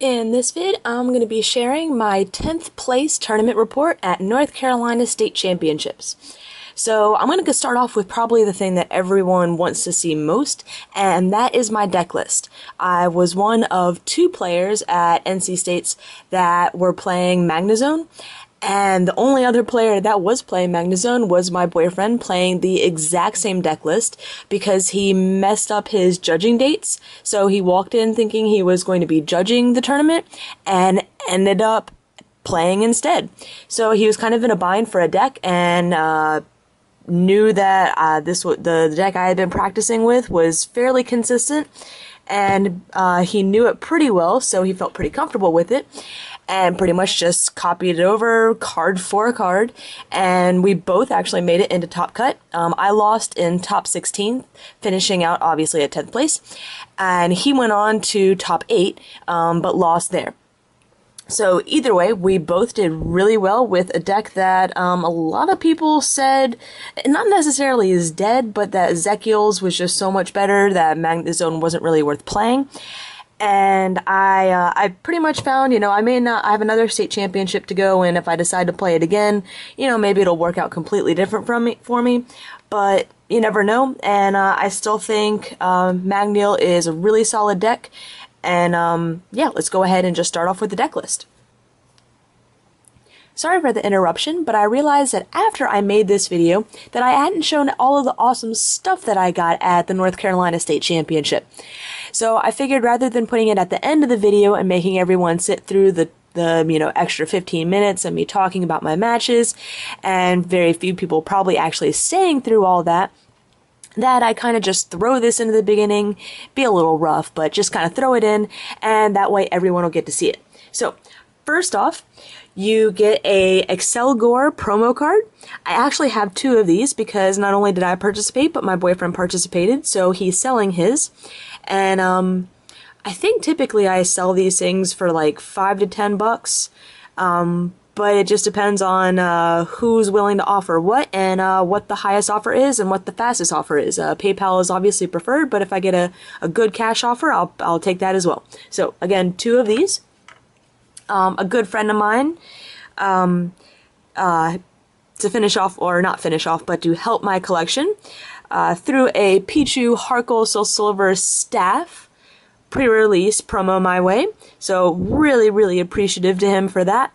In this vid, I'm going to be sharing my 10th place tournament report at North Carolina State Championships. So I'm going to start off with probably the thing that everyone wants to see most, and that is my deck list. I was one of two players at NC State's that were playing Magnezone, and the only other player that was playing Magnezone was my boyfriend, playing the exact same deck list because he messed up his judging dates. So he walked in thinking he was going to be judging the tournament and ended up playing instead. So he was kind of in a bind for a deck and knew that the deck I had been practicing with was fairly consistent, and he knew it pretty well, so he felt pretty comfortable with it. And pretty much just copied it over card for card, and we both actually made it into top cut. I lost in top 16, finishing out obviously at 10th place, and he went on to top 8, but lost there. So either way, we both did really well with a deck that a lot of people said not necessarily is dead, but that Ezekiel's was just so much better that Magnezone wasn't really worth playing. And I pretty much found, I have another state championship to go, and if I decide to play it again, maybe it'll work out completely different for me, but you never know. And I still think Magneal is a really solid deck, and yeah, let's go ahead and just start off with the deck list. Sorry for the interruption, but I realized that after I made this video that I hadn't shown all of the awesome stuff that I got at the North Carolina State Championship. So I figured rather than putting it at the end of the video and making everyone sit through the extra 15 minutes of me talking about my matches, and very few people probably actually staying through all that I kind of just throw this into the beginning, be a little rough, but just kind of throw it in, and that way everyone will get to see it. So, first off, you get a Excelgor promo card. I actually have two of these because not only did I participate, but my boyfriend participated, so he's selling his. And I think typically I sell these things for like $5 to $10, but it just depends on who's willing to offer what, and what the highest offer is and what the fastest offer is. PayPal is obviously preferred, but if I get a good cash offer, I'll take that as well. So again, two of these. A good friend of mine, to finish off, or not finish off, but to help my collection, threw a Pichu Harkle Soul Silver staff pre-release promo my way. So really, really appreciative to him for that.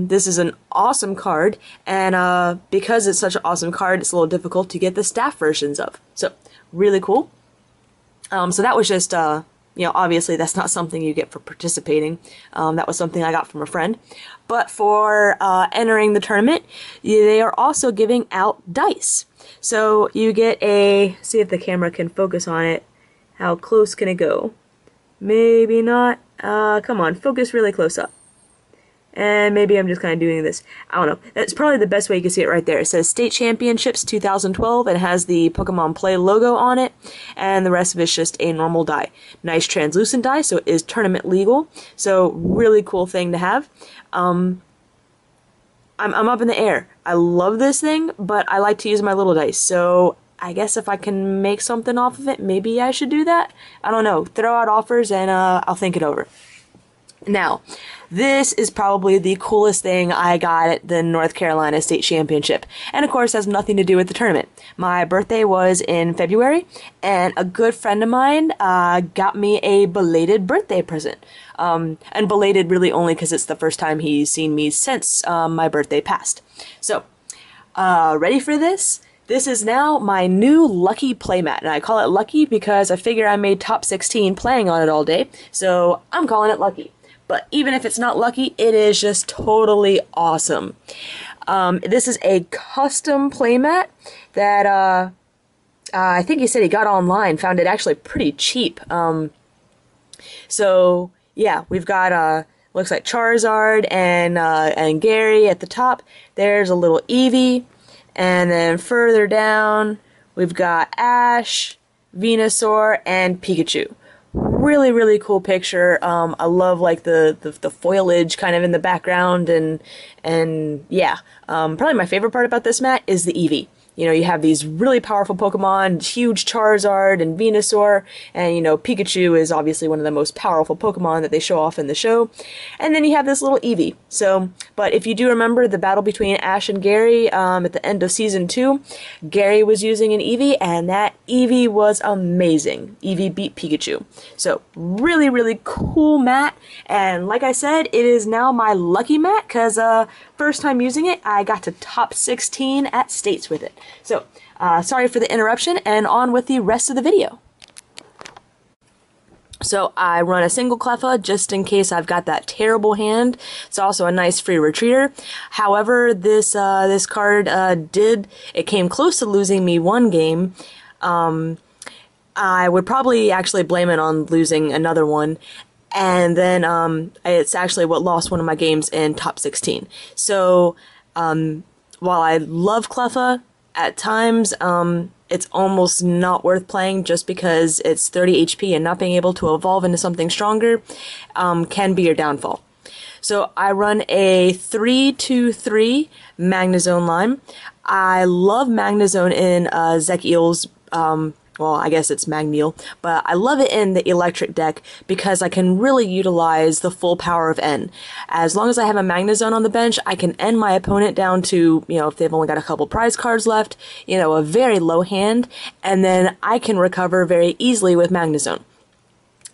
This is an awesome card, and because it's such an awesome card, it's a little difficult to get the staff versions of. So really cool. So that was just obviously that's not something you get for participating. That was something I got from a friend. But for entering the tournament, they are also giving out dice. So you get see if the camera can focus on it. How close can it go? Maybe not. Come on, focus really close up. And maybe I'm just kind of doing this. I don't know. That's probably the best way you can see it right there. It says State Championships 2012 and it has the Pokemon Play logo on it. And the rest of it's just a normal die. Nice translucent die, so it is tournament legal. So really cool thing to have. I'm up in the air. I love this thing, but I like to use my little dice. So I guess if I can make something off of it, maybe I should do that. I don't know. Throw out offers and I'll think it over. Now, this is probably the coolest thing I got at the North Carolina State Championship, and of course has nothing to do with the tournament. My birthday was in February, and a good friend of mine got me a belated birthday present. And belated really only because it's the first time he's seen me since my birthday passed. So, ready for this? This is now my new Lucky playmat, and I call it Lucky because I figure I made top 16 playing on it all day, so I'm calling it Lucky. But even if it's not Lucky, it is just totally awesome. This is a custom playmat that I think he said he got online, found it actually pretty cheap. So yeah, we've got looks like Charizard and Gary at the top. There's a little Eevee, and then further down we've got Ash, Venusaur, and Pikachu. Really, really cool picture. I love like the foliage kind of in the background, and yeah. Probably my favorite part about this mat is the Eevee. you have these really powerful Pokemon, huge Charizard and Venusaur, and Pikachu is obviously one of the most powerful Pokemon that they show off in the show. And then you have this little Eevee. So, but if you do remember the battle between Ash and Gary at the end of Season 2, Gary was using an Eevee, and that Eevee was amazing. Eevee beat Pikachu. So, really, really cool mat, and like I said, it is now my lucky mat, because first time using it, I got to top 16 at states with it. So, sorry for the interruption, and on with the rest of the video. So I run a single Cleffa just in case I've got that terrible hand. It's also a nice free retreater. However, this card it came close to losing me one game. I would probably actually blame it on losing another one. And then it's actually what lost one of my games in top 16. So while I love Cleffa, at times it's almost not worth playing just because it's 30 HP and not being able to evolve into something stronger can be your downfall. So I run a 3-2-3 Magnezone line. I love Magnezone in Zekil's well, I guess it's Magneal, but I love it in the electric deck because I can really utilize the full power of N. As long as I have a Magnezone on the bench, I can end my opponent down to, if they've only got a couple prize cards left, a very low hand, and then I can recover very easily with Magnezone.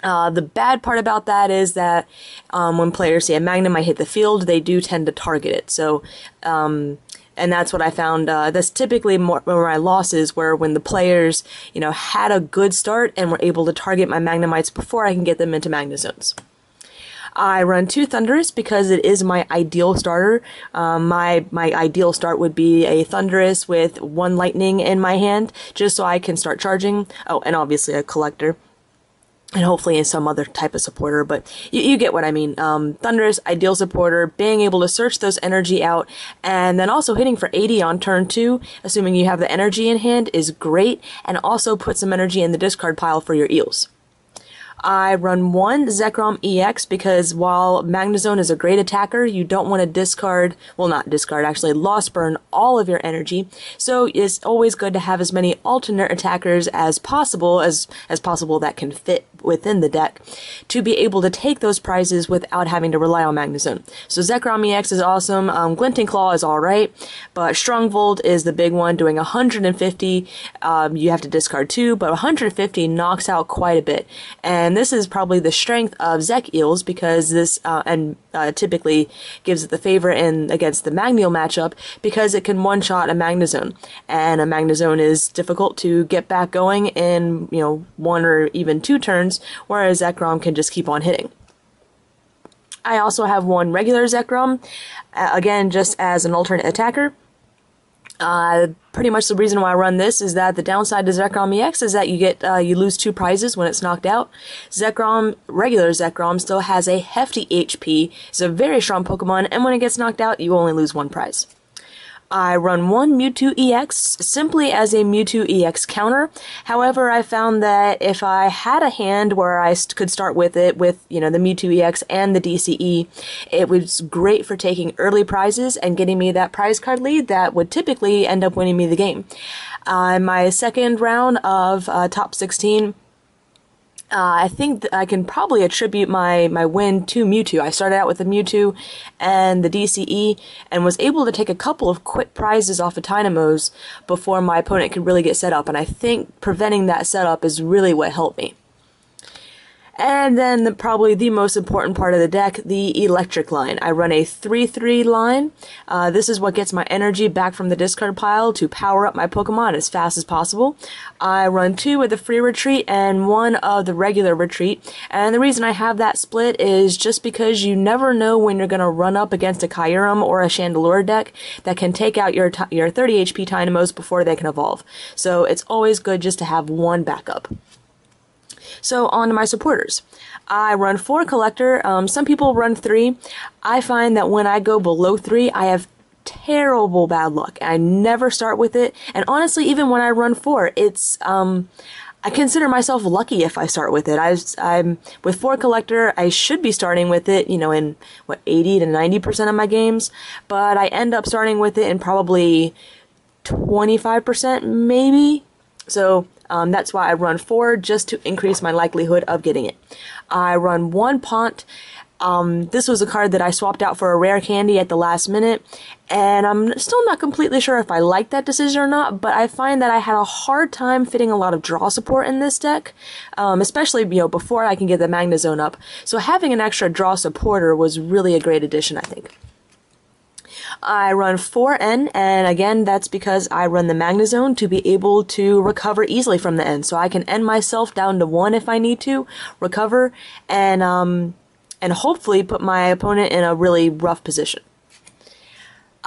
The bad part about that is that when players see a Magnum might hit the field, they do tend to target it. So, and that's what I found. That's typically more where my losses were when the players, had a good start and were able to target my Magnemites before I can get them into Magnezones. I run 2 Thundurus because it is my ideal starter. My ideal start would be a Thundurus with 1 Lightning in my hand, just so I can start charging. Oh, and obviously a Collector. And hopefully in some other type of supporter, but you get what I mean. Thundurus, ideal supporter, being able to search those energy out, and then also hitting for 80 on turn 2, assuming you have the energy in hand, is great, and also put some energy in the discard pile for your Eels. I run 1 Zekrom EX because while Magnezone is a great attacker, you don't want to discard, well not discard, actually lost burn all of your energy, so it's always good to have as many alternate attackers as possible that can fit within the deck to be able to take those prizes without having to rely on Magnezone. So Zekrom EX is awesome, Glinting Claw is alright, but Strongvolt is the big one, doing 150, you have to discard 2, but 150 knocks out quite a bit, and this is probably the strength of Zekiels because this typically gives it the favor against the Magneal matchup because it can one-shot a Magnezone, and a Magnezone is difficult to get back going in 1 or even 2 turns, whereas Zekrom can just keep on hitting. I also have 1 regular Zekrom, again just as an alternate attacker. Pretty much the reason why I run this is that the downside to Zekrom EX is that you lose 2 prizes when it's knocked out. Regular Zekrom still has a hefty HP, it's a very strong Pokemon, and when it gets knocked out, you only lose 1 prize. I run 1 Mewtwo EX simply as a Mewtwo EX counter. However, I found that if I had a hand where I could start with it with, the Mewtwo EX and the DCE, it was great for taking early prizes and getting me that prize card lead that would typically end up winning me the game. My second round of top 16, I think I can probably attribute my win to Mewtwo. I started out with the Mewtwo and the DCE and was able to take a couple of quick prizes off of Tynamos before my opponent could really get set up, and I think preventing that setup is really what helped me. And then probably the most important part of the deck, the electric line. I run a 3-3 line. This is what gets my energy back from the discard pile to power up my Pokemon as fast as possible. I run 2 with the free retreat and 1 of the regular retreat. And the reason I have that split is just because you never know when you're going to run up against a Kyurem or a Chandelure deck that can take out your 30 HP Tynamos before they can evolve. So it's always good just to have 1 backup. So on to my supporters. I run 4 Collector. Some people run 3. I find that when I go below 3, I have terrible bad luck. I never start with it. And honestly, even when I run 4, it's I consider myself lucky if I start with it. I'm with 4 Collector. I should be starting with it, in 80 to 90% of my games, but I end up starting with it in probably 25% maybe. So that's why I run 4, just to increase my likelihood of getting it. I run 1 Pont. This was a card that I swapped out for a rare candy at the last minute, and I'm still not completely sure if I like that decision or not, but I find that I had a hard time fitting a lot of draw support in this deck, especially, before I can get the Magnezone up. So having an extra draw supporter was really a great addition, I think. I run 4N, and again, that's because I run the Magnezone to be able to recover easily from the N. So I can end myself down to 1 if I need to, recover, and hopefully put my opponent in a really rough position.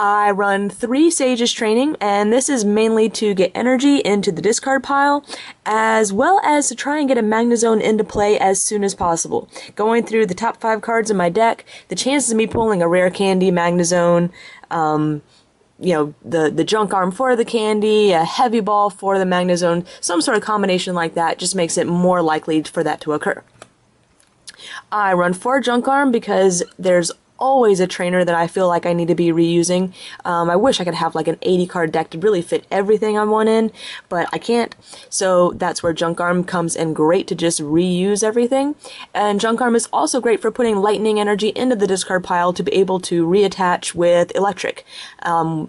I run 3 Sage's Training, and this is mainly to get energy into the discard pile, as well as to try and get a Magnezone into play as soon as possible. Going through the top 5 cards in my deck, the chances of me pulling a rare candy, Magnezone, the junk arm for the candy, a heavy ball for the Magnezone, some sort of combination like that just makes it more likely for that to occur. I run 4 junk arm because there's always a trainer that I feel like I need to be reusing. I wish I could have like an 80 card deck to really fit everything I want in, but I can't. So that's where Junk Arm comes in great to just reuse everything. And Junk Arm is also great for putting lightning energy into the discard pile to be able to reattach with electric.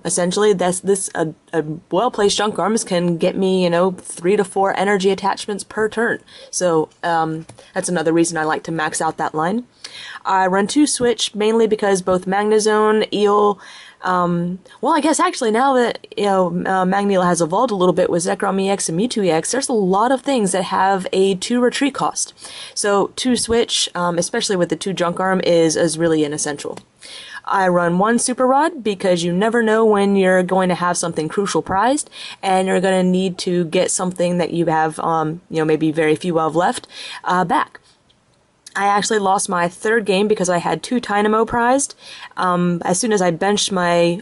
Essentially, a well-placed Junk Arms can get me, 3 to 4 energy attachments per turn. So that's another reason I like to max out that line. I run 2 Switch, mainly because both Magnezone, Eel, I guess actually now that, Magneal has evolved a little bit with Zekrom EX and Mewtwo EX, there's a lot of things that have a 2 retreat cost. So 2 Switch, especially with the 2 Junk Arm, is really an essential. I run 1 Super Rod because you never know when you're going to have something crucial prized, and you're going to need to get something that you have, maybe very few of left, back. I actually lost my 3rd game because I had 2 Tynamo prized. As soon as I benched my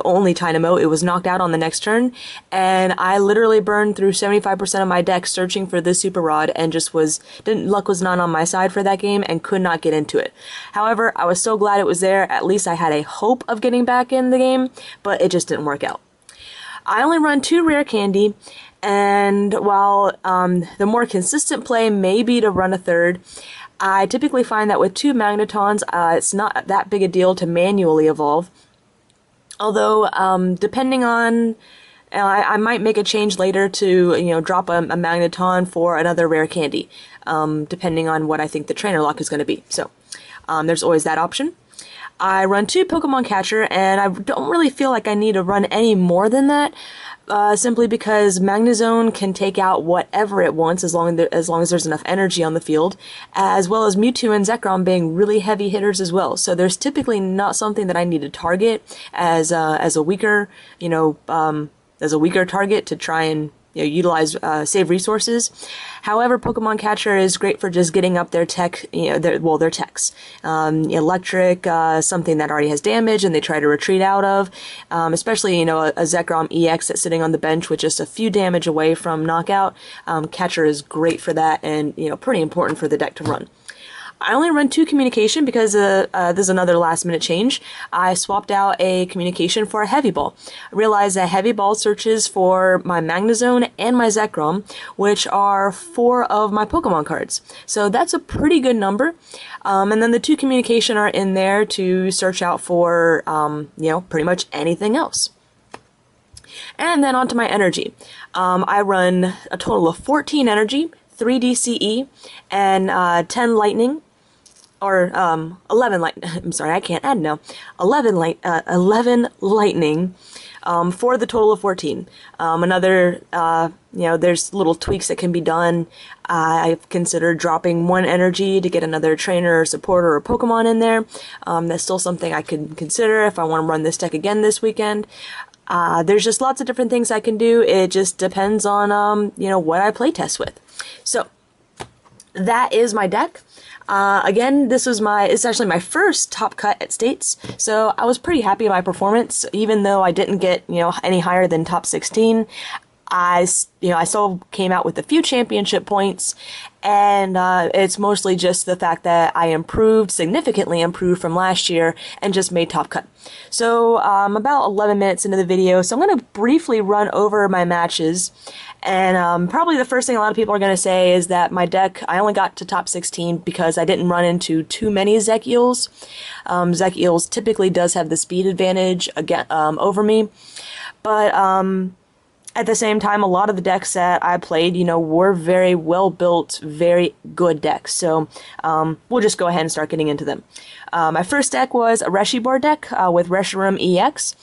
only Tynamo, it was knocked out on the next turn, and I literally burned through 75% of my deck searching for this Super Rod, and luck was not on my side for that game and could not get into it. However, I was so glad it was there. At least I had a hope of getting back in the game, but it just didn't work out. I only run 2 rare candy, and while the more consistent play may be to run a 3rd, I typically find that with 2 Magnetons, it's not that big a deal to manually evolve. Although, depending on, I might make a change later to, drop a Magneton for another rare candy, depending on what I think the trainer lock is going to be. So, there's always that option. I run 2 Pokemon Catcher, and I don't really feel like I need to run any more than that. Simply because Magnezone can take out whatever it wants as long as there's enough energy on the field, as well as Mewtwo and Zekrom being really heavy hitters as well. So there's typically not something that I need to target as a weaker target to try and utilize save resources. However, Pokemon Catcher is great for just getting up their tech, their techs. Electric, something that already has damage and they try to retreat out of. Especially, a Zekrom EX that's sitting on the bench with just a few damage away from knockout. Catcher is great for that and, pretty important for the deck to run. I only run 2 communication because this is another last minute change. I swapped out a communication for a heavy ball. I realized that heavy ball searches for my Magnezone and my Zekrom, which are 4 of my Pokemon cards. So that's a pretty good number. And then the 2 communication are in there to search out for, pretty much anything else. And then onto my energy. I run a total of 14 energy, 3 DCE, and 10 lightning. Or 11 lightning. I'm sorry, I can't add now. 11 lightning for the total of 14. There's little tweaks that can be done. I've considered dropping 1 energy to get another trainer or supporter or Pokemon in there. That's still something I could consider if I want to run this deck again this weekend. There's just lots of different things I can do. It just depends on, what I play test with. So, that is my deck. Again, it's actually my first top cut at States, so I was pretty happy with my performance, even though I didn't get, any higher than top 16. I still came out with a few championship points, and it's mostly just the fact that I significantly improved from last year, and just made top cut. So I'm about 11 minutes into the video, so I'm going to briefly run over my matches. And probably the first thing a lot of people are going to say is that my deck, I only got to top 16 because I didn't run into too many Zek Eels. Zek Eels typically does have the speed advantage over me, but at the same time, a lot of the decks that I played, were very well built, very good decks. So we'll just go ahead and start getting into them. My first deck was a Reshiram deck with Reshiram EX.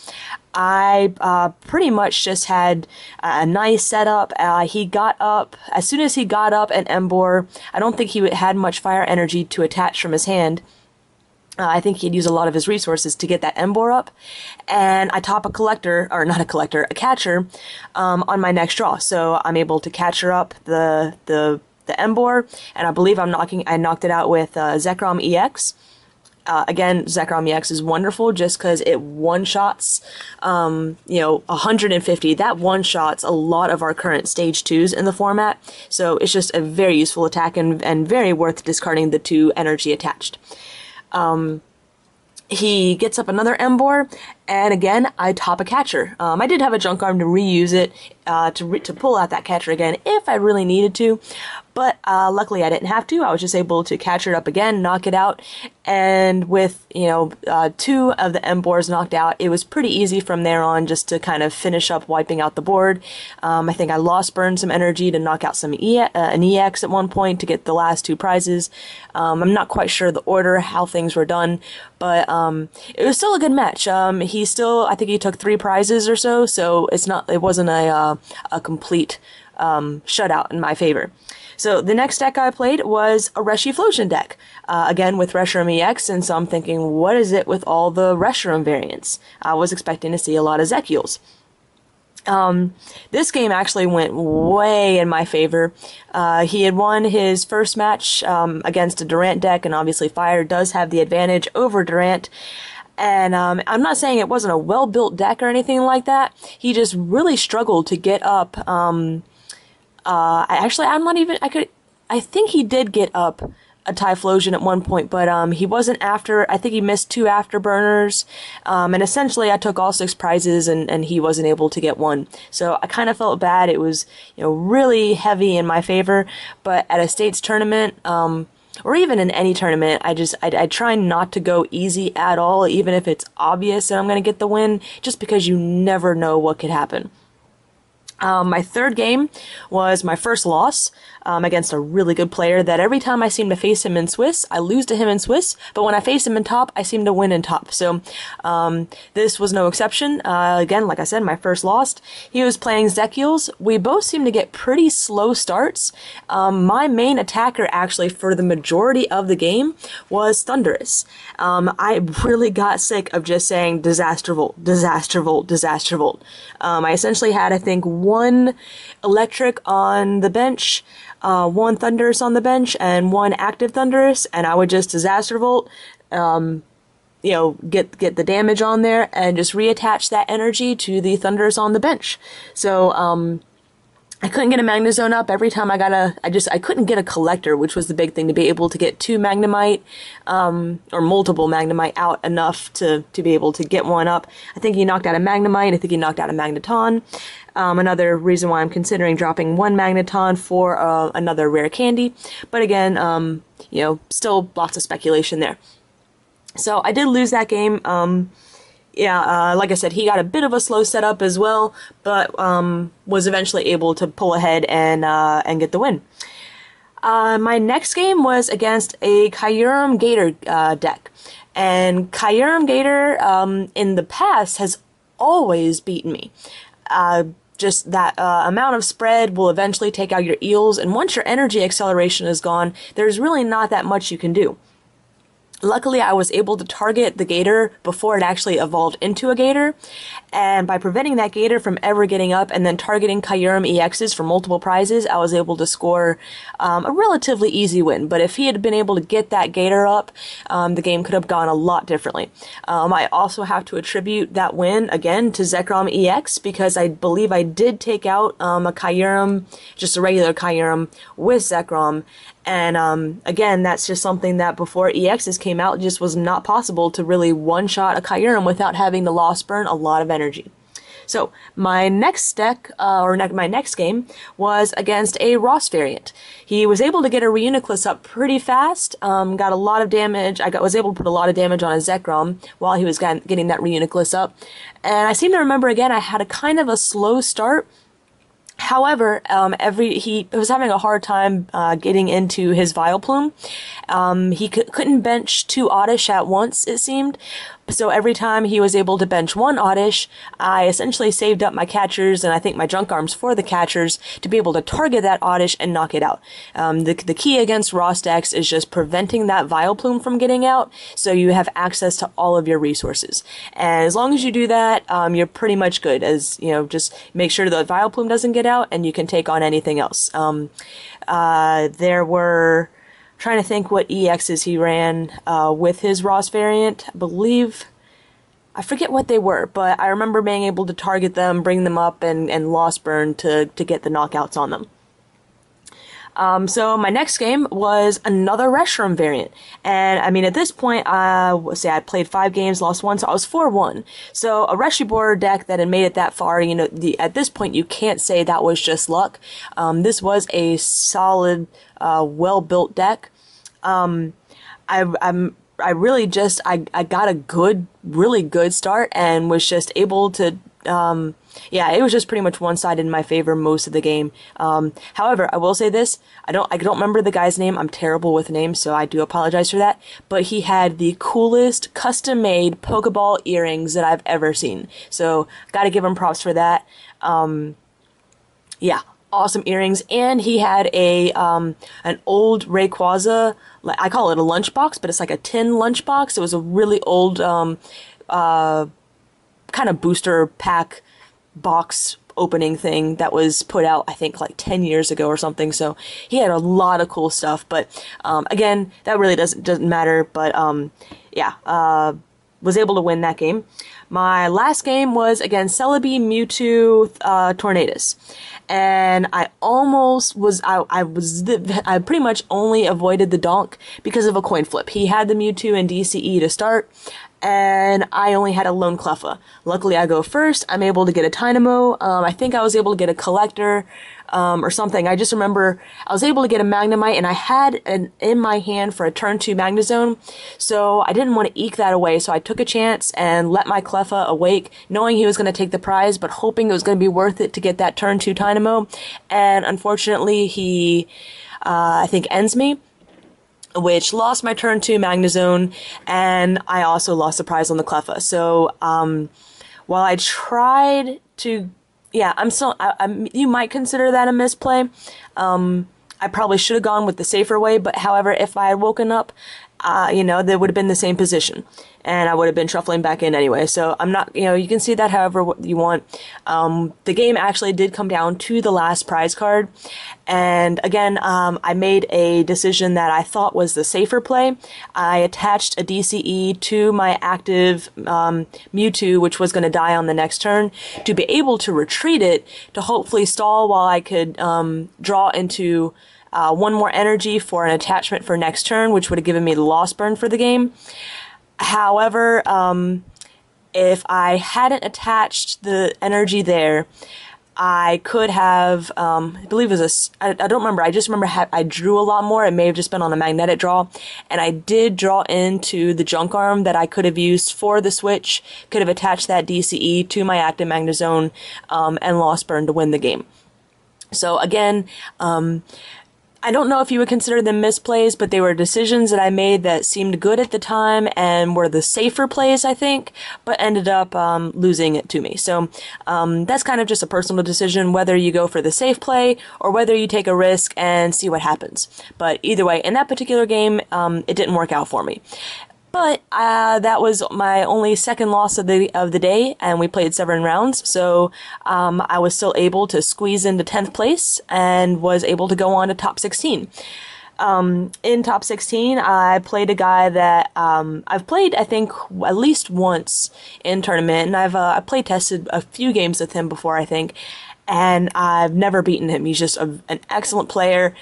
I pretty much just had a nice setup. He got up, as soon as he got up an Emboar, I don't think he had much fire energy to attach from his hand. I think he'd use a lot of his resources to get that Emboar up, and I top a catcher, on my next draw. So I'm able to catcher up the Emboar, and I believe I knocked it out with Zekrom EX. Again, Zekrom EX is wonderful just because it one-shots, 150. That one-shots a lot of our current stage 2s in the format, so it's just a very useful attack and very worth discarding the 2 energy attached. He gets up another Emboar, and again, I top a catcher. I did have a Junk Arm to reuse it, to pull out that catcher again if I really needed to, but luckily I didn't have to. I was just able to catcher it up again, knock it out, and with, 2 of the Emboars knocked out, it was pretty easy from there on just to kind of finish up wiping out the board. I think I burned some energy to knock out an EX at one point to get the last 2 prizes. I'm not quite sure the order, how things were done, but it was still a good match. I think he took 3 prizes or so, so it wasn't a complete shutout in my favor. So the next deck I played was a Reshiram deck, again with Reshiram EX, and so I'm thinking, what is it with all the Reshiram variants? I was expecting to see a lot of Zek Eels. This game actually went way in my favor. He had won his first match against a Durant deck, and obviously Fire does have the advantage over Durant. And I'm not saying it wasn't a well-built deck or anything like that. He just really struggled to get up. I think he did get up a Typhlosion at one point, but he wasn't after. I think he missed 2 afterburners, and essentially I took all 6 prizes, and he wasn't able to get 1. So I kind of felt bad. It was really heavy in my favor, but at a states tournament, or even in any tournament, I try not to go easy at all, even if it's obvious that I'm going to get the win, just because you never know what could happen. My third game was my first loss against a really good player that every time I seem to face him in Swiss, I lose to him in Swiss, but when I face him in top, I seem to win in top. So this was no exception. Again, like I said, my first loss. He was playing Zek Eels. We both seemed to get pretty slow starts. My main attacker, actually, for the majority of the game was Thundurus. I really got sick of just saying Disaster Volt, Disaster Volt, Disaster Volt. I essentially had, I think, 1 electric on the bench, 1 Thundurus on the bench, and 1 active Thundurus, and I would just Disaster Volt, get the damage on there, and just reattach that energy to the Thundurus on the bench. So, I couldn't get a Magnezone up every time I couldn't get a Collector, which was the big thing, to be able to get 2 Magnemite, or multiple Magnemite out enough to be able to get 1 up. I think he knocked out a Magnemite, I think he knocked out a Magneton. Another reason why I'm considering dropping 1 Magneton for another rare candy. But again, still lots of speculation there. So I did lose that game. Like I said, he got a bit of a slow setup as well, but was eventually able to pull ahead and get the win. My next game was against a Kyurem Gator deck, and Kyurem Gator in the past has always beaten me. Just that amount of spread will eventually take out your eels, and once your energy acceleration is gone, there's really not that much you can do. Luckily, I was able to target the Gator before it actually evolved into a Gator, and by preventing that Gator from ever getting up and then targeting Kyurem EXs for multiple prizes, I was able to score a relatively easy win. But if he had been able to get that Gator up, the game could have gone a lot differently. I also have to attribute that win, again, to Zekrom EX, because I believe I did take out a Kyurem, just a regular Kyurem, with Zekrom, And again, that's just something that before EXs came out just was not possible to really one-shot a Kyurem without having to loss burn a lot of energy. So my next deck, my next game, was against a Ross variant. He was able to get a Reuniclus up pretty fast, got a lot of damage. Was able to put a lot of damage on a Zekrom while he was getting that Reuniclus up. And I seem to remember again, I had a kind of a slow start. However, he was having a hard time getting into his Vileplume. He couldn't bench 2 Oddish at once, it seemed. So every time he was able to bench 1 Oddish, I essentially saved up my catchers and I think my junk arms for the catchers to be able to target that Oddish and knock it out. The key against Ross decks is just preventing that Vileplume from getting out, so you have access to all of your resources. And as long as you do that, you're pretty much good. As you know, just make sure the Vileplume doesn't get out, and you can take on anything else. There were, trying to think what EXs he ran with his Ross variant. I forget what they were, but I remember being able to target them, bring them up, and loss burn to get the knockouts on them. So my next game was another Reshiram variant. And I mean, at this point, I played 5 games, lost 1, so I was 4-1. So a Reshiram deck that had made it that far, you know, at this point, you can't say that was just luck. This was a solid, well-built deck. I got a really good start and was just able to, it was just pretty much one-sided in my favor most of the game. However, I will say this, I don't remember the guy's name. I'm terrible with names, so I do apologize for that. But he had the coolest custom-made Pokeball earrings that I've ever seen. So, gotta give him props for that. Awesome earrings, and he had an old Rayquaza, I call it a lunchbox, but it's like a tin lunchbox. It was a really old kind of booster pack box opening thing that was put out, I think, like 10 years ago or something. So he had a lot of cool stuff, but again, that really doesn't matter. But was able to win that game. My last game was against Celebi, Mewtwo, Tornadus. And I pretty much only avoided the Donk because of a coin flip. He had the Mewtwo and DCE to start, and I only had a lone Cleffa. Luckily, I go first. I'm able to get a Dynamo. I think I was able to get a Collector, or something. I just remember I was able to get a Magnemite, and I had in my hand for a turn 2 Magnezone, so I didn't want to eke that away, so I took a chance and let my Cleffa awake, knowing he was going to take the prize, but hoping it was going to be worth it to get that turn 2 Dynamo, and unfortunately he, I think, ends me, which lost my turn 2 Magnezone, and I also lost the prize on the Cleffa. So, while I tried to, you might consider that a misplay. I probably should have gone with the safer way, but however, if I had woken up, they would have been the same position, and I would have been shuffling back in anyway. So I'm not, you can see that however you want. The game actually did come down to the last prize card, and again, I made a decision that I thought was the safer play. I attached a DCE to my active Mewtwo, which was going to die on the next turn, to be able to retreat it, to hopefully stall while I could draw into one more energy for an attachment for next turn, which would have given me the loss burn for the game. However, if I hadn't attached the energy there, I could have, I believe it was I don't remember, I just remember I drew a lot more. It may have just been on a magnetic draw, and I did draw into the junk arm that I could have used for the switch, could have attached that DCE to my active Magnezone, and loss burn to win the game. So again, I don't know if you would consider them misplays, but they were decisions that I made that seemed good at the time and were the safer plays, I think, but ended up losing it to me. So that's kind of just a personal decision, whether you go for the safe play or whether you take a risk and see what happens. But either way, in that particular game, it didn't work out for me. But that was my only second loss of the day, and we played 7 rounds, so I was still able to squeeze into 10th place and was able to go on to top 16. In top 16, I played a guy that I've played, I think, at least once in tournament, and I play tested a few games with him before, I think, and I've never beaten him. He's just an excellent player.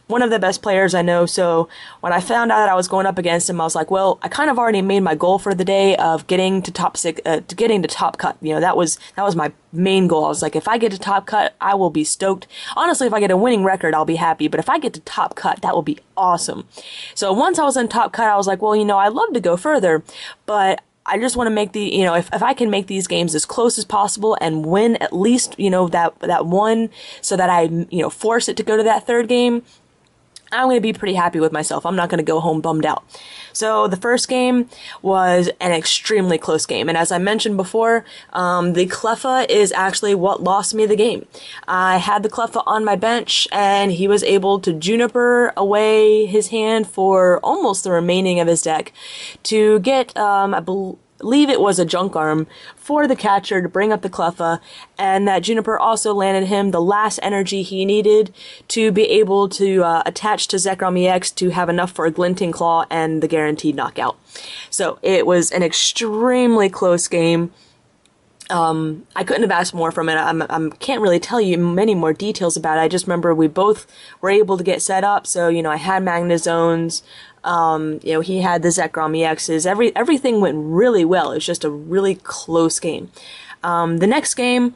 one of the best players I know. So when I found out that I was going up against him, I was like, well, I kind of already made my goal for the day of getting to top six, getting to top cut. You know, that was my main goal. I was like, if I get to top cut, I will be stoked. Honestly, if I get a winning record, I'll be happy. But if I get to top cut, that will be awesome. So once I was in top cut, I was like, well, you know, I'd love to go further, but I just want to make the, you know, if I can make these games as close as possible and win at least, you know, that one, so that I, you know, force it to go to that third game, I'm going to be pretty happy with myself. I'm not going to go home bummed out. So the first game was an extremely close game. And as I mentioned before, the Cleffa is actually what lost me the game. I had the Cleffa on my bench, and he was able to Juniper away his hand for almost the remaining of his deck to get, I believe it was a Junk Arm for the catcher to bring up the Cleffa, and that Juniper also landed him the last energy he needed to be able to attach to Zekrom EX to have enough for a Glinting Claw and the guaranteed knockout. So it was an extremely close game. I couldn't have asked more from it. I can't really tell you many more details about it. I just remember we both were able to get set up. So, you know, I had Magnazones. You know, he had the Zekrom EXs. Everything went really well. It was just a really close game. The next game,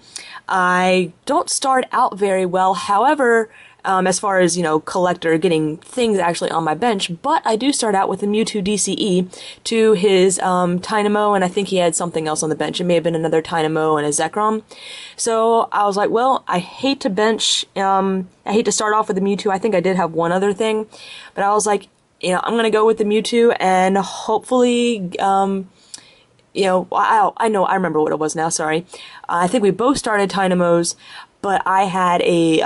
I don't start out very well. However, as far as, you know, collector getting things actually on my bench, but I do start out with a Mewtwo DCE to his Tynamo, and I think he had something else on the bench. It may have been another Tynamo and a Zekrom. So I was like, well, I hate to bench, I hate to start off with the Mewtwo. I think I did have one other thing, but I was like, you know, I'm going to go with the Mewtwo, and hopefully, you know, I remember what it was now, sorry. I think we both started Tynamos, but I had a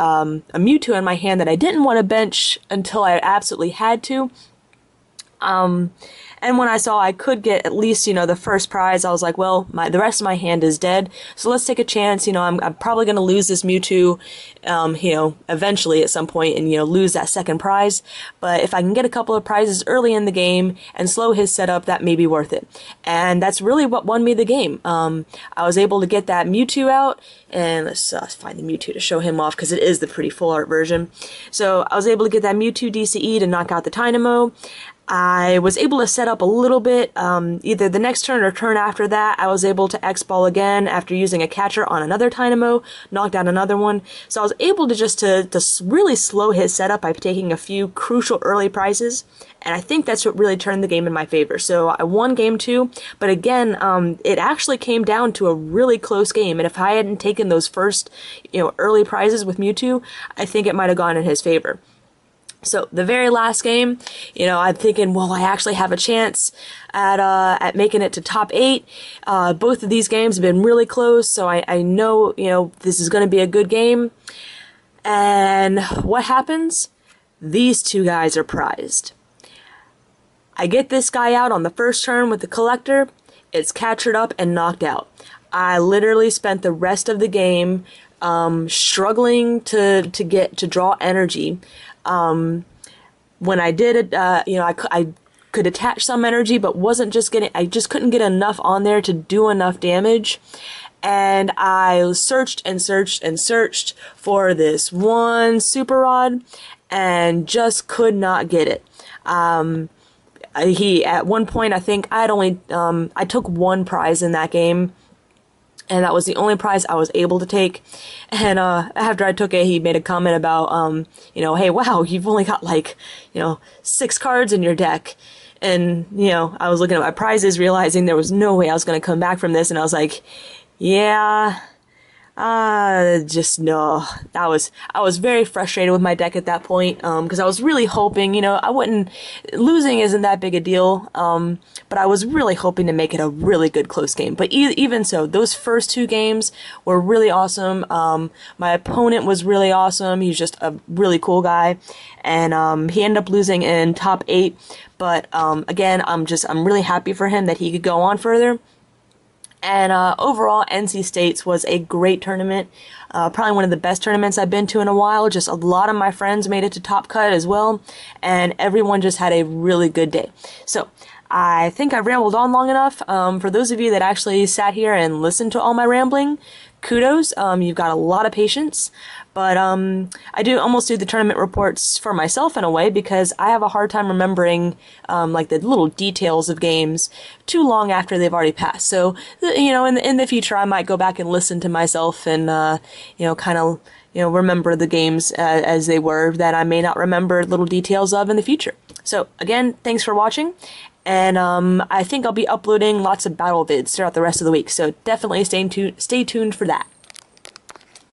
Mewtwo in my hand that I didn't want to bench until I absolutely had to. And when I saw I could get at least, you know, the first prize, I was like, well, the rest of my hand is dead, so let's take a chance. You know, I'm probably going to lose this Mewtwo, you know, eventually at some point, and, you know, lose that second prize. But if I can get a couple of prizes early in the game and slow his setup, that may be worth it. And that's really what won me the game. I was able to get that Mewtwo out, and let's find the Mewtwo to show him off, because it is the pretty full art version. So I was able to get that Mewtwo DCE to knock out the Tynamo. I was able to set up a little bit, either the next turn or turn after that. I was able to X-Ball again after using a catcher on another Tynamo, knocked out another one. So I was able to just to really slow his setup by taking a few crucial early prizes, and I think that's what really turned the game in my favor. So I won game 2, but again, it actually came down to a really close game, and if I hadn't taken those first, you know, early prizes with Mewtwo, I think it might have gone in his favor. So the very last game, you know, I'm thinking, well, I actually have a chance at making it to top 8. Both of these games have been really close, so I know, you know, this is going to be a good game. And what happens? These two guys are prized. I get this guy out on the first turn with the collector. It's captured up and knocked out. I literally spent the rest of the game struggling to draw energy. When I did it, you know, I could attach some energy, but I just couldn't get enough on there to do enough damage. And I searched and searched and searched for this one Super Rod and just could not get it. At one point, I think I had only, I took one prize in that game, and that was the only prize I was able to take. And after I took it, he made a comment about, you know, hey, wow, you've only got like, you know, 6 cards in your deck. And, you know, I was looking at my prizes, realizing there was no way I was going to come back from this. And I was like, yeah, just no. I was very frustrated with my deck at that point, because I was really hoping, you know, losing isn't that big a deal, but I was really hoping to make it a really good close game. But even so, those first 2 games were really awesome. My opponent was really awesome. He's just a really cool guy, and he ended up losing in top 8. But again, I'm really happy for him that he could go on further. And overall, NC States was a great tournament. Probably one of the best tournaments I've been to in a while. Just a lot of my friends made it to top cut as well, and everyone just had a really good day. So I think I've rambled on long enough. For those of you that actually sat here and listened to all my rambling, kudos. You've got a lot of patience. But I do almost do the tournament reports for myself in a way because I have a hard time remembering like the little details of games too long after they've already passed. So you know, in the future, I might go back and listen to myself and you know, kind of remember the games as they were that I may not remember little details of in the future. So again, thanks for watching. And I think I'll be uploading lots of battle vids throughout the rest of the week. So definitely stay tuned for that.